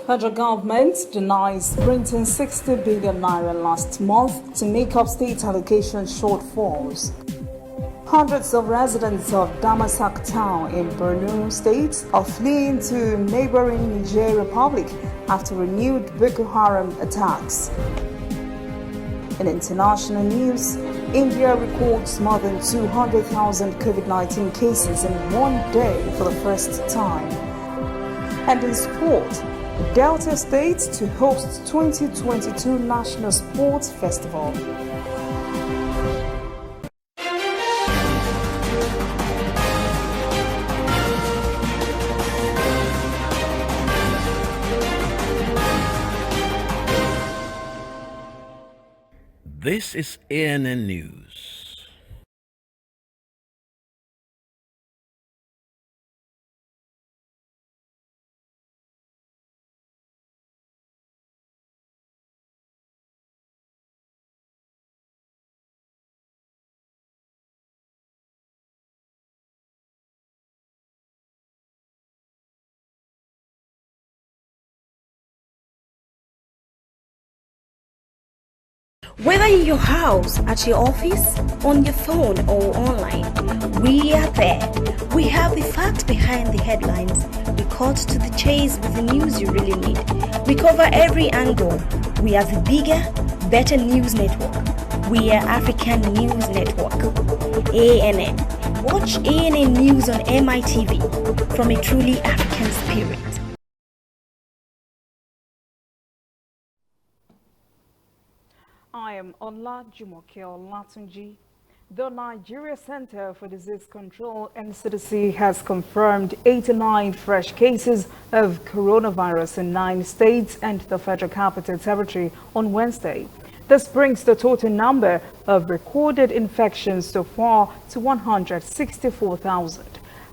Federal government denies printing 60 billion naira last month to make up state allocation shortfalls. Hundreds of residents of Damasak town in Borno State are fleeing to neighboring Niger Republic after renewed Boko Haram attacks. In international news, India records more than 200,000 COVID-19 cases in one day for the first time. And in sport, Delta State to host 2022 National Sports Festival. This is ANN News. Whether in your house, at your office, on your phone or online, we are there. We have the facts behind the headlines. We cut to the chase with the news you really need. We cover every angle. We are the bigger, better news network. We are African News Network. ANN. Watch ANN News on MITV from a truly African spirit. I am Ola Jumoke Olatunji. The Nigeria Center for Disease Control (NCDC) has confirmed 89 fresh cases of coronavirus in 9 states and the Federal Capital Territory on Wednesday. This brings the total number of recorded infections so far to 164,000.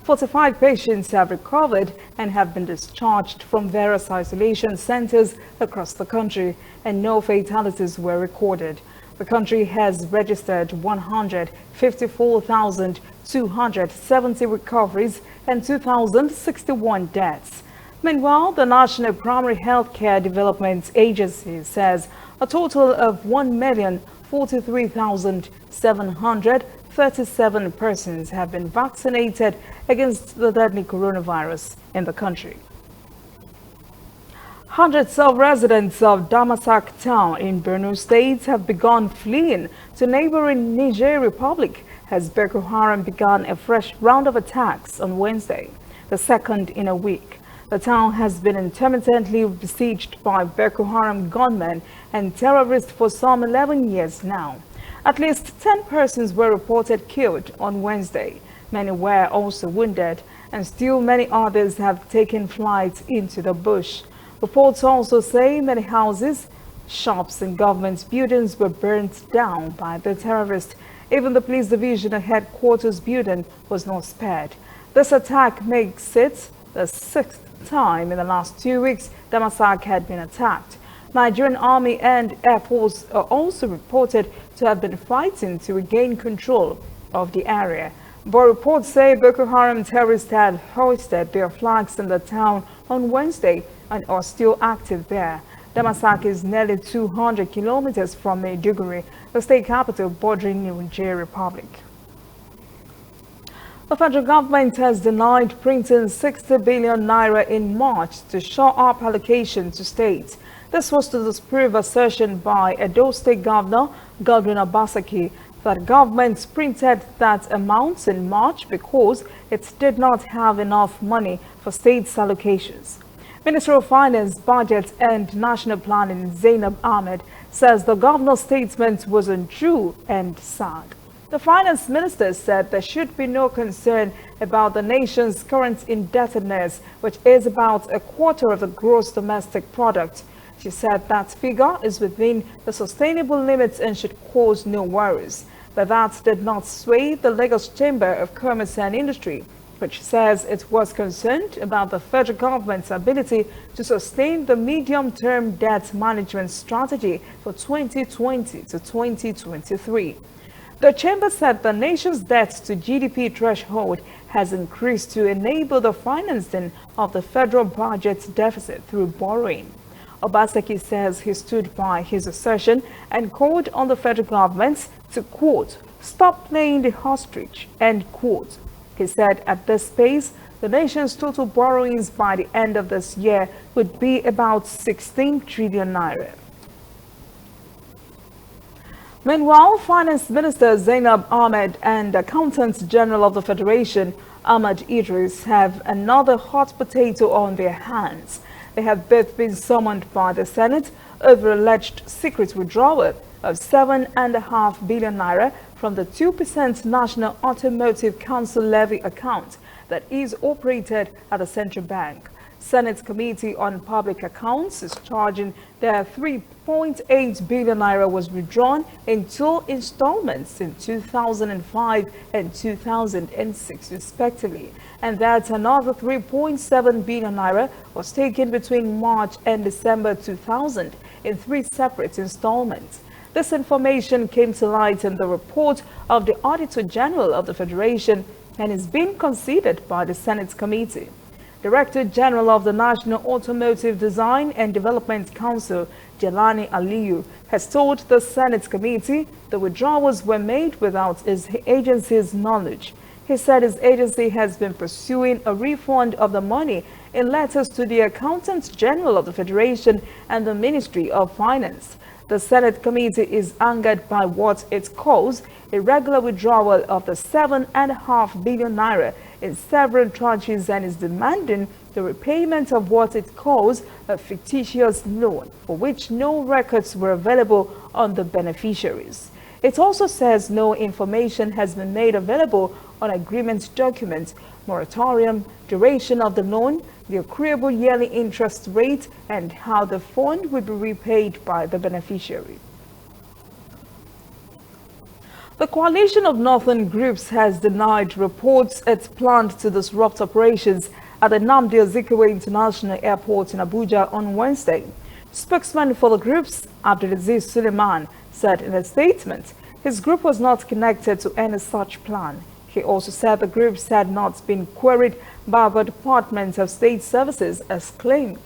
45 patients have recovered and have been discharged from various isolation centers across the country, and no fatalities were recorded. The country has registered 154,270 recoveries and 2,061 deaths. Meanwhile, the National Primary Healthcare Development Agency says a total of 1,043,737 persons have been vaccinated against the deadly coronavirus in the country. Hundreds of residents of Damasak town in Borno State have begun fleeing to neighboring Niger Republic as Boko Haram began a fresh round of attacks on Wednesday, the second in a week. The town has been intermittently besieged by Boko Haram gunmen and terrorists for some 11 years now. At least 10 persons were reported killed on Wednesday. Many were also wounded, and still many others have taken flight into the bush. Reports also say many houses, shops and government buildings were burnt down by the terrorists. Even the police division headquarters building was not spared. This attack makes it the 6th time in the last 2 weeks Damasak had been attacked. Nigerian Army and Air Force are also reported to have been fighting to regain control of the area. But reports say Boko Haram terrorists had hoisted their flags in the town on Wednesday and are still active there. Damasak is nearly 200 kilometers from Maiduguri, the state capital bordering Niger Republic. The federal government has denied printing 60 billion naira in March to shore up allocation to states. This was to disprove assertion by Edo State Governor Godwin Obaseki that government printed that amount in March because it did not have enough money for states' allocations. Minister of Finance, Budget and National Planning Zainab Ahmed says the governor's statement was untrue and sad. The finance minister said there should be no concern about the nation's current indebtedness, which is about a quarter of the gross domestic product. She said that figure is within the sustainable limits and should cause no worries. But that did not sway the Lagos Chamber of Commerce and Industry, which says it was concerned about the federal government's ability to sustain the medium-term debt management strategy for 2020 to 2023. The chamber said the nation's debt to GDP threshold has increased to enable the financing of the federal budget's deficit through borrowing. Obaseki says he stood by his assertion and called on the federal government to, quote, stop playing the ostrich, end quote. He said at this pace, the nation's total borrowings by the end of this year would be about 16 trillion naira. Meanwhile, Finance Minister Zainab Ahmed and Accountant General of the Federation, Ahmad Idris, have another hot potato on their hands. They have both been summoned by the Senate over alleged secret withdrawal of 7.5 billion naira from the 2% National Automotive Council levy account that is operated at the central bank. Senate Committee on Public Accounts is charging that 3.8 billion naira was withdrawn in two installments in 2005 and 2006 respectively, and that another 3.7 billion naira was taken between March and December 2000 in three separate installments. This information came to light in the report of the Auditor General of the Federation and is being considered by the Senate Committee. Director General of the National Automotive Design and Development Council, Jelani Aliyu, has told the Senate Committee the withdrawals were made without his agency's knowledge. He said his agency has been pursuing a refund of the money in letters to the Accountant General of the Federation and the Ministry of Finance. The Senate Committee is angered by what it calls irregular withdrawal of the 7.5 billion naira in several tranches and is demanding the repayment of what it calls a fictitious loan, for which no records were available on the beneficiaries. It also says no information has been made available on agreement documents, moratorium, duration of the loan, the accruable yearly interest rate, and how the fund will be repaid by the beneficiary. The coalition of northern groups has denied reports it planned to disrupt operations at the Nnamdi Azikiwe International Airport in Abuja on Wednesday. Spokesman for the groups, Abdulaziz Suleiman, said in a statement his group was not connected to any such plan. He also said the groups had not been queried by the Department of State Services as claimed.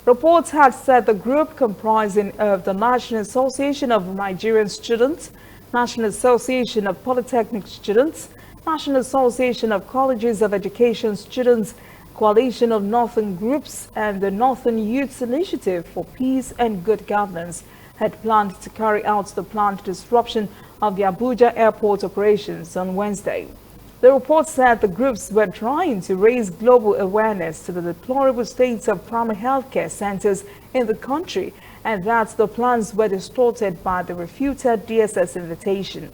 Reports had said the group, comprising of the National Association of Nigerian Students, National Association of Polytechnic Students, National Association of Colleges of Education Students, Coalition of Northern Groups, and the Northern Youth Initiative for Peace and Good Governance, had planned to carry out the planned disruption of the Abuja airport operations on Wednesday. The report said the groups were trying to raise global awareness to the deplorable state of primary healthcare centers in the country, and that the plans were distorted by the refuted DSS invitation.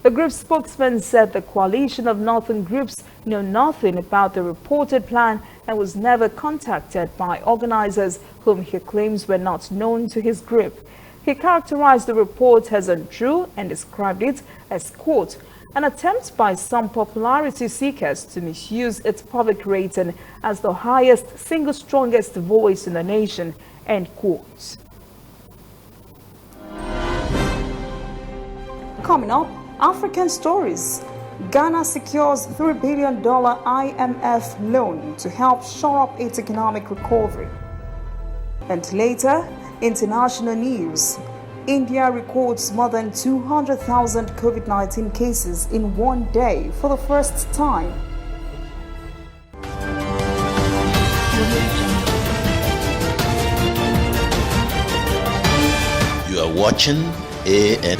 The group spokesman said the coalition of northern groups knew nothing about the reported plan and was never contacted by organizers whom he claims were not known to his group. He characterized the report as untrue and described it as, quote, an attempt by some popularity seekers to misuse its public rating as the highest, single strongest voice in the nation, end quote. Coming up, African stories. Ghana secures $3 billion IMF loan to help shore up its economic recovery. And later, international news. India records more than 200,000 COVID-19 cases in one day for the first time. You are watching AN.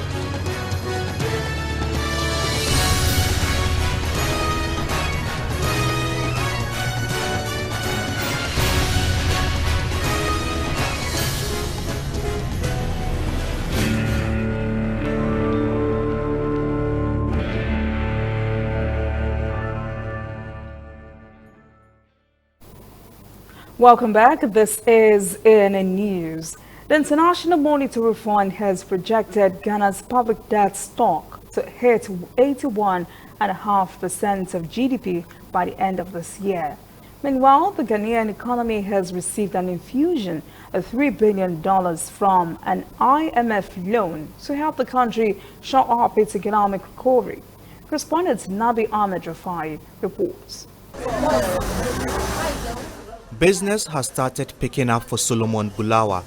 Welcome back. This is ANN News. The International Monetary Fund has projected Ghana's public debt stock to hit 81.5% of GDP by the end of this year. Meanwhile, the Ghanaian economy has received an infusion of $3 billion from an IMF loan to help the country shore up its economic recovery. Correspondent Nabi Ahmed Rafai reports. Business has started picking up for Solomon Bulawa.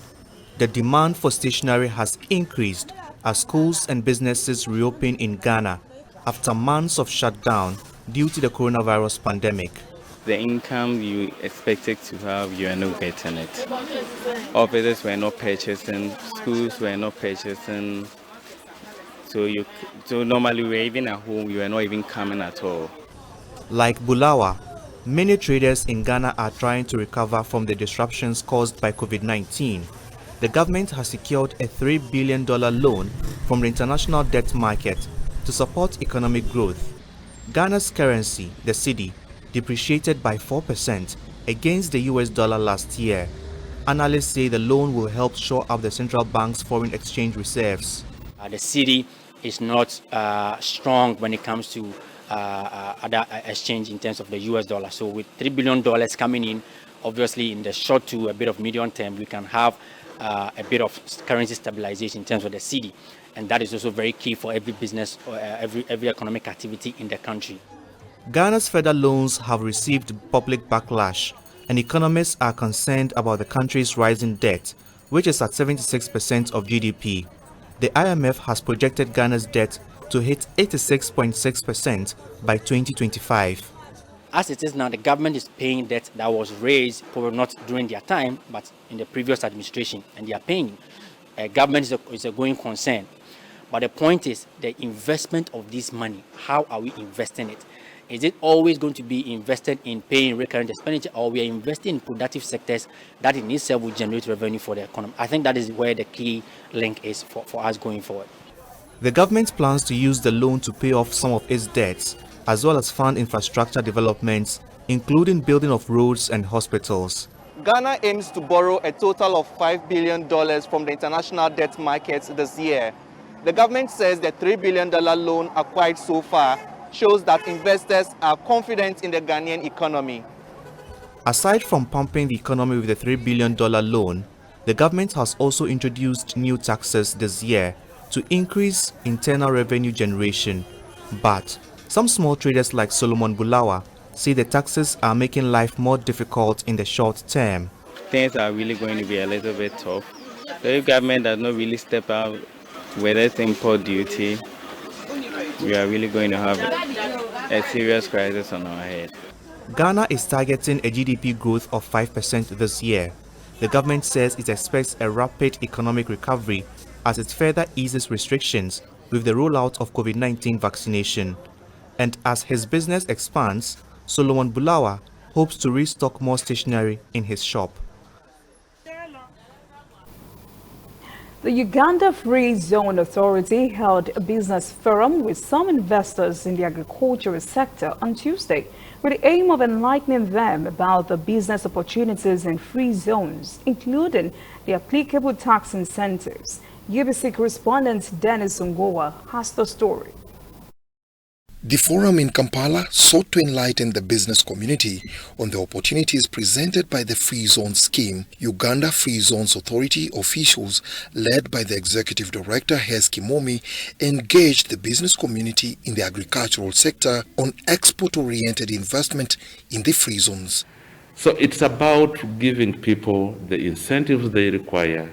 The demand for stationery has increased as schools and businesses reopen in Ghana after months of shutdown due to the coronavirus pandemic. The income you expected to have, you are not getting it. Offices were not purchasing, schools were not purchasing. So normally we were even at home, you are not even coming at all. Like Bulawa, many traders in Ghana are trying to recover from the disruptions caused by COVID-19. The government has secured a $3 billion loan from the international debt market to support economic growth. Ghana's currency, the cedi, depreciated by 4% against the US dollar last year. Analysts say the loan will help shore up the central bank's foreign exchange reserves. The cedi is not strong when it comes to other exchange in terms of the US dollar. So with $3 billion coming in, obviously in the short to a bit of medium term, we can have a bit of currency stabilization in terms of the cedi. And that is also very key for every business or every economic activity in the country. Ghana's federal loans have received public backlash, and economists are concerned about the country's rising debt, which is at 76% of GDP. The IMF has projected Ghana's debt to hit 86.6% by 2025. As it is now, the government is paying debt that was raised, probably not during their time, but in the previous administration, and they are paying. Government is a going concern. But the point is the investment of this money. How are we investing it? Is it always going to be invested in paying recurrent expenditure, or we are investing in productive sectors that in itself will generate revenue for the economy? I think that is where the key link is for us going forward. The government plans to use the loan to pay off some of its debts, as well as fund infrastructure developments, including building of roads and hospitals. Ghana aims to borrow a total of $5 billion from the international debt markets this year. The government says the $3 billion loan acquired so far shows that investors are confident in the Ghanaian economy. Aside from pumping the economy with the $3 billion loan, the government has also introduced new taxes this year to increase internal revenue generation. But some small traders like Solomon Bulawa say the taxes are making life more difficult in the short term. Things are really going to be a little bit tough. So if government does not really step out with its import duty, we are really going to have a serious crisis on our head. Ghana is targeting a GDP growth of 5% this year. The government says it expects a rapid economic recovery as it further eases restrictions with the rollout of COVID-19 vaccination. And as his business expands, Solomon Bulawa hopes to restock more stationery in his shop. The Uganda Free Zone Authority held a business forum with some investors in the agricultural sector on Tuesday, with the aim of enlightening them about the business opportunities in free zones, including the applicable tax incentives. UBC correspondent Dennis Ungowa has the story. The forum in Kampala sought to enlighten the business community on the opportunities presented by the Free Zone scheme. Uganda Free Zones Authority officials, led by the Executive Director Hes Kimomi, engaged the business community in the agricultural sector on export-oriented investment in the Free Zones. So it's about giving people the incentives they require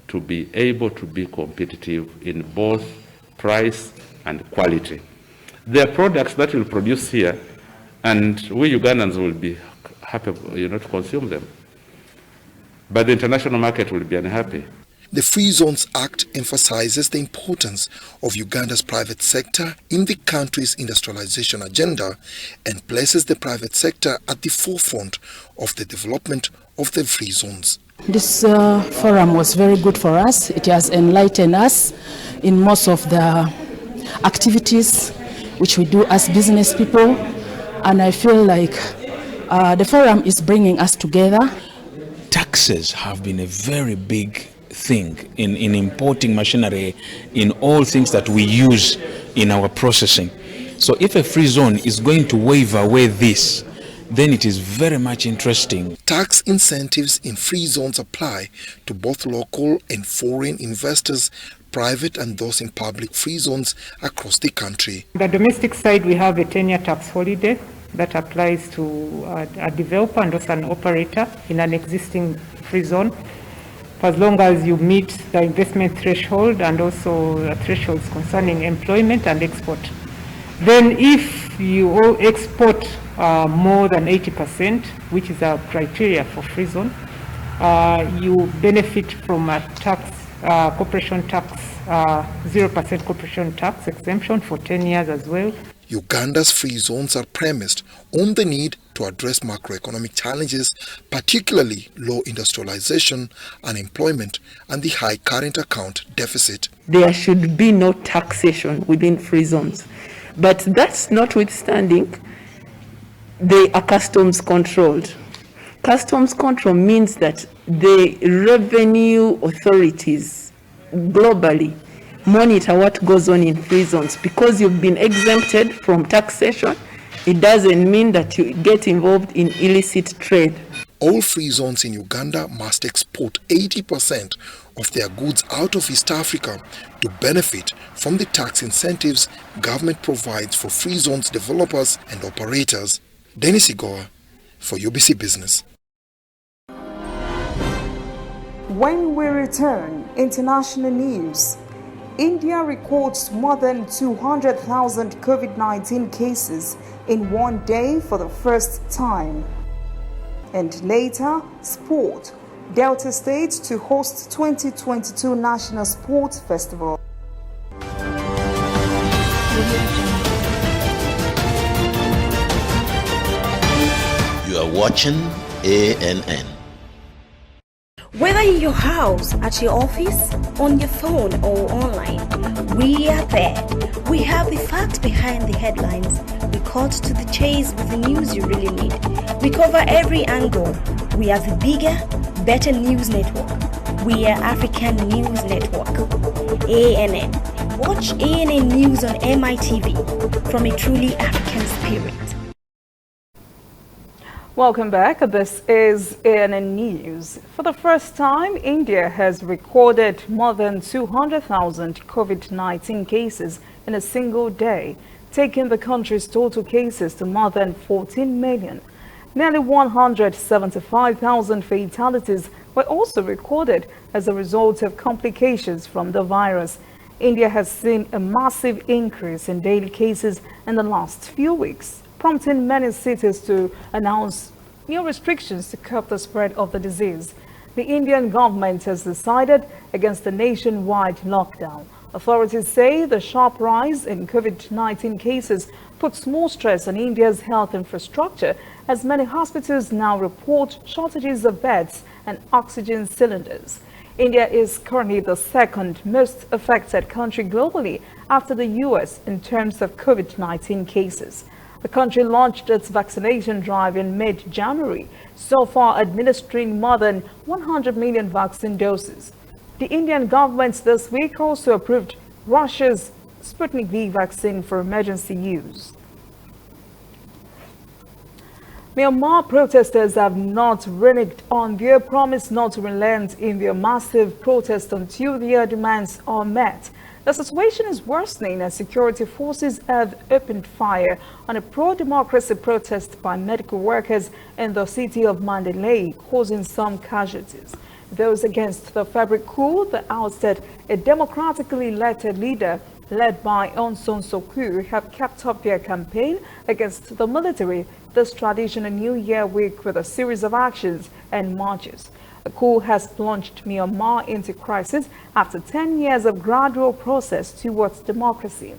to be able to be competitive in both price and quality. There are products that will produce here, and we Ugandans will be happy, to consume them. But the international market will be unhappy. The Free Zones Act emphasizes the importance of Uganda's private sector in the country's industrialization agenda and places the private sector at the forefront of the development of the Free Zones. This forum was very good for us. It has enlightened us in most of the activities which we do as business people, and I feel like the forum is bringing us together. Taxes have been a very big thing in importing machinery, in all things that we use in our processing. So if a free zone is going to waive away this, then it is very much interesting. Tax incentives in free zones apply to both local and foreign investors, private and those in public free zones across the country. On the domestic side, we have a 10-year tax holiday that applies to a developer and also an operator in an existing free zone, for as long as you meet the investment threshold and also thresholds concerning employment and export. Then if you export more than 80%, which is our criteria for free zone, you benefit from a tax, corporation tax, 0% corporation tax exemption for 10 years as well. Uganda's free zones are premised on the need to address macroeconomic challenges, particularly low industrialization, unemployment, and the high current account deficit. There should be no taxation within free zones. But that's notwithstanding, they are customs controlled. Customs control means that the revenue authorities globally monitor what goes on in free zones. Because you've been exempted from taxation, it doesn't mean that you get involved in illicit trade. All free zones in Uganda must export 80% of their goods out of East Africa to benefit from the tax incentives government provides for free zones developers and operators. Dennis Igoa for UBC Business. When we return, international news. India records more than 200,000 COVID-19 cases in one day for the first time. And later, sport. Delta State to host 2022 National Sports Festival. You are watching ANN. Whether in your house, at your office, on your phone or online, we are there. We have the facts behind the headlines. We cut to the chase with the news you really need. We cover every angle. We are the bigger, better news network. We are African News Network. ANN. Watch ANN News on MITV from a truly African spirit. Welcome back. This is ANN News. For the first time, India has recorded more than 200,000 COVID-19 cases in a single day, taking the country's total cases to more than 14 million. Nearly 175,000 fatalities were also recorded as a result of complications from the virus. India has seen a massive increase in daily cases in the last few weeks, prompting many cities to announce new restrictions to curb the spread of the disease. The Indian government has decided against a nationwide lockdown. Authorities say the sharp rise in COVID-19 cases puts more stress on India's health infrastructure, as many hospitals now report shortages of beds and oxygen cylinders. India is currently the second most affected country globally after the US in terms of COVID-19 cases. The country launched its vaccination drive in mid-January, so far administering more than 100 million vaccine doses. The Indian government this week also approved Russia's Sputnik V vaccine for emergency use. Myanmar protesters have not reneged on their promise not to relent in their massive protest until their demands are met. The situation is worsening as security forces have opened fire on a pro-democracy protest by medical workers in the city of Mandalay, causing some casualties. Those against the February coup that ousted a democratically elected leader led by Aung San Suu Kyi have kept up their campaign against the military this traditional New Year week with a series of actions and marches. The coup has plunged Myanmar into crisis after 10 years of gradual process towards democracy.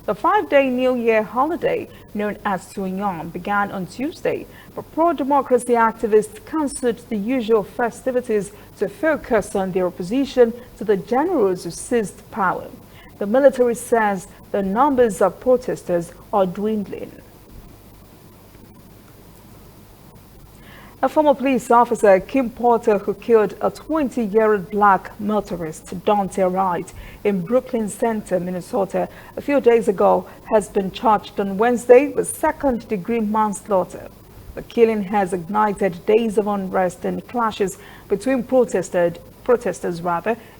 The 5-day New Year holiday, known as Tunyam, began on Tuesday, but pro-democracy activists cancelled the usual festivities to focus on their opposition to the generals who seized power. The military says the numbers of protesters are dwindling. A former police officer, Kim Porter, who killed a 20-year-old black motorist, Dante Wright, in Brooklyn Center, Minnesota, a few days ago, has been charged on Wednesday with second-degree manslaughter. The killing has ignited days of unrest and clashes between protesters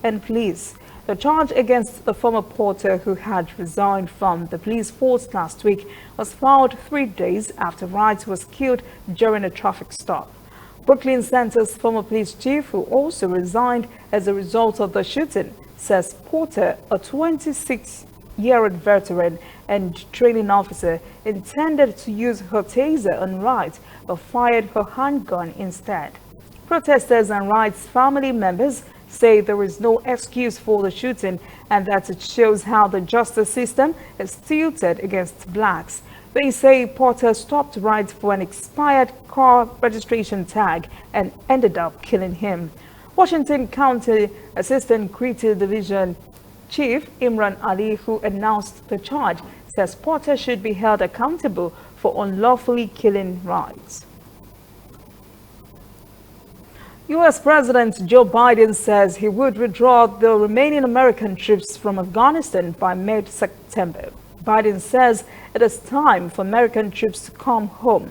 and police. The charge against the former porter, who had resigned from the police force last week, was filed 3 days after Wright was killed during a traffic stop. Brooklyn Center's former police chief, who also resigned as a result of the shooting, says Porter, a 26-year-old veteran and training officer, intended to use her taser on Wright but fired her handgun instead. Protesters and Wright's family members say there is no excuse for the shooting and that it shows how the justice system is tilted against blacks. They say Porter stopped Wright for an expired car registration tag and ended up killing him. Washington County Assistant Criminal Division Chief Imran Ali, who announced the charge, says Porter should be held accountable for unlawfully killing Wright. U.S. President Joe Biden says he would withdraw the remaining American troops from Afghanistan by mid-September. Biden says it is time for American troops to come home.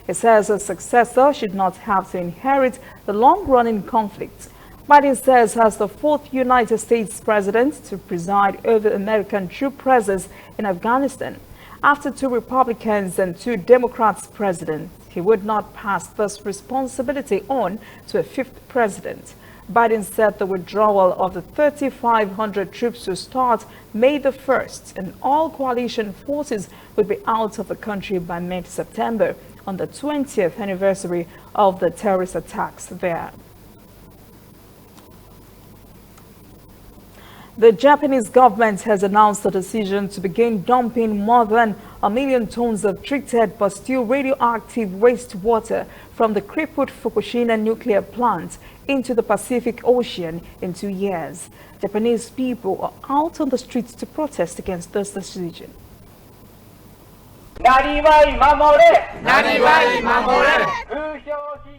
He says a successor should not have to inherit the long-running conflict. Biden says as the fourth United States president to preside over American troop presence in Afghanistan, after 2 Republicans and 2 Democrats president, he would not pass this responsibility on to a 5th president. Biden said the withdrawal of the 3,500 troops to start May the 1st, and all coalition forces would be out of the country by mid-September, on the 20th anniversary of the terrorist attacks there. The Japanese government has announced the decision to begin dumping more than 1 million tons of treated but still radioactive wastewater from the crippled Fukushima nuclear plant into the Pacific Ocean in 2 years. Japanese people are out on the streets to protest against this decision.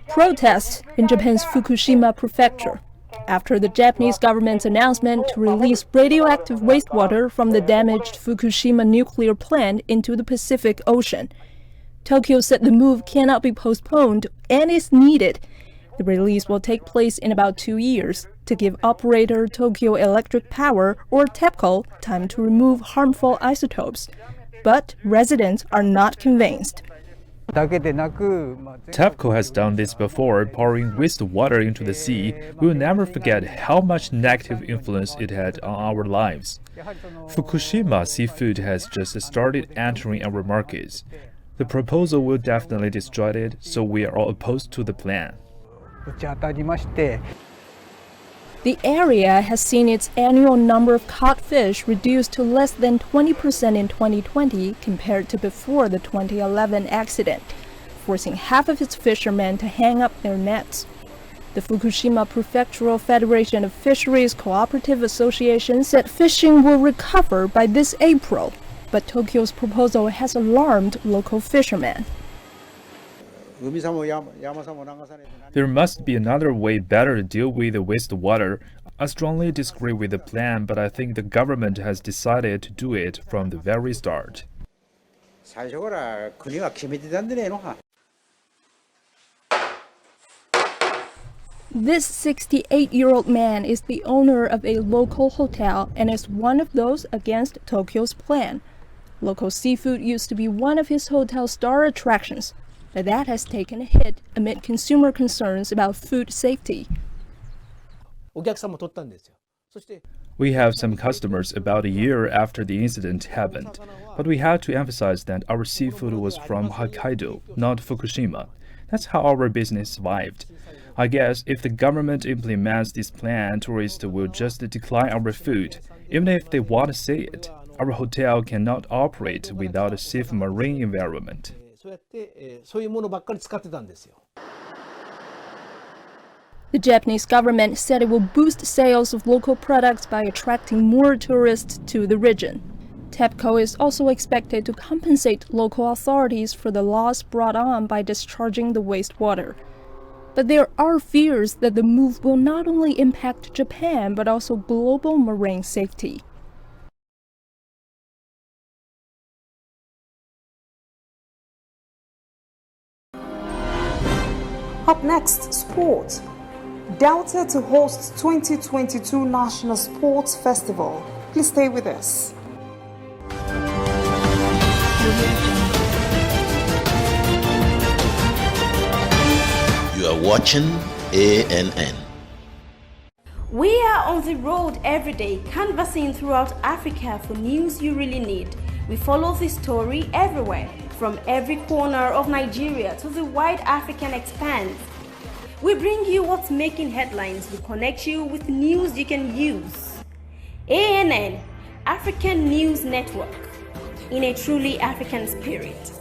Protests in Japan's Fukushima prefecture after the Japanese government's announcement to release radioactive wastewater from the damaged Fukushima nuclear plant into the Pacific Ocean. Tokyo said the move cannot be postponed and is needed. The release will take place in about 2 years to give operator Tokyo Electric Power, or TEPCO, time to remove harmful isotopes. But residents are not convinced. TEPCO has done this before, pouring wastewater into the sea. We will never forget how much negative influence it had on our lives. Fukushima seafood has just started entering our markets. The proposal will definitely destroy it, so we are all opposed to the plan. The area has seen its annual number of caught fish reduced to less than 20% in 2020 compared to before the 2011 accident, forcing half of its fishermen to hang up their nets. The Fukushima Prefectural Federation of Fisheries Cooperative Association said fishing will recover by this April, but Tokyo's proposal has alarmed local fishermen. There must be another way better to deal with the wastewater. I strongly disagree with the plan, but I think the government has decided to do it from the very start. This 68-year-old man is the owner of a local hotel and is one of those against Tokyo's plan. Local seafood used to be one of his hotel's star attractions, but that has taken a hit amid consumer concerns about food safety. We have some customers about a year after the incident happened, but we had to emphasize that our seafood was from Hokkaido, not Fukushima. That's how our business survived. I guess if the government implements this plan, tourists will just decline our food, even if they want to see it. Our hotel cannot operate without a safe marine environment. The Japanese government said it will boost sales of local products by attracting more tourists to the region. TEPCO is also expected to compensate local authorities for the loss brought on by discharging the wastewater. But there are fears that the move will not only impact Japan but also global marine safety. Up next, sports. Delta to host 2022 National Sports Festival. Please stay with us. You are watching ANN. We are on the road every day, canvassing throughout Africa for news you really need. We follow the story everywhere, from every corner of Nigeria to the wide African expanse. We bring you what's making headlines. We connect you with news you can use. ANN, African News Network, in a truly African spirit.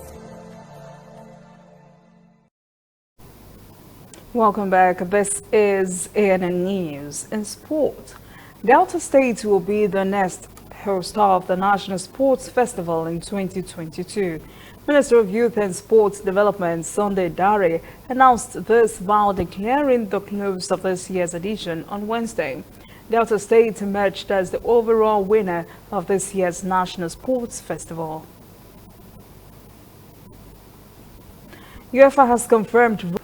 Welcome back. This is ANN News. In sport, Delta State will be the next host of the National Sports Festival in 2022. Minister of Youth and Sports Development Sunday Dare announced this while declaring the close of this year's edition on Wednesday. Delta State emerged as the overall winner of this year's National Sports Festival. UEFA has confirmed.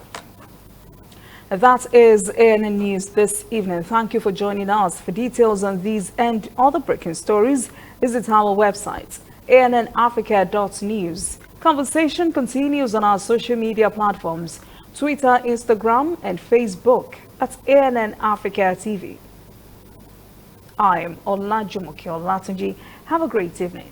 That is ANN News this evening. Thank you for joining us. For details on these and other breaking stories, visit our website, annafrica.news. Conversation continues on our social media platforms, Twitter, Instagram, and Facebook at ANN Africa TV. I am Olajumoke Olatunji. Have a great evening.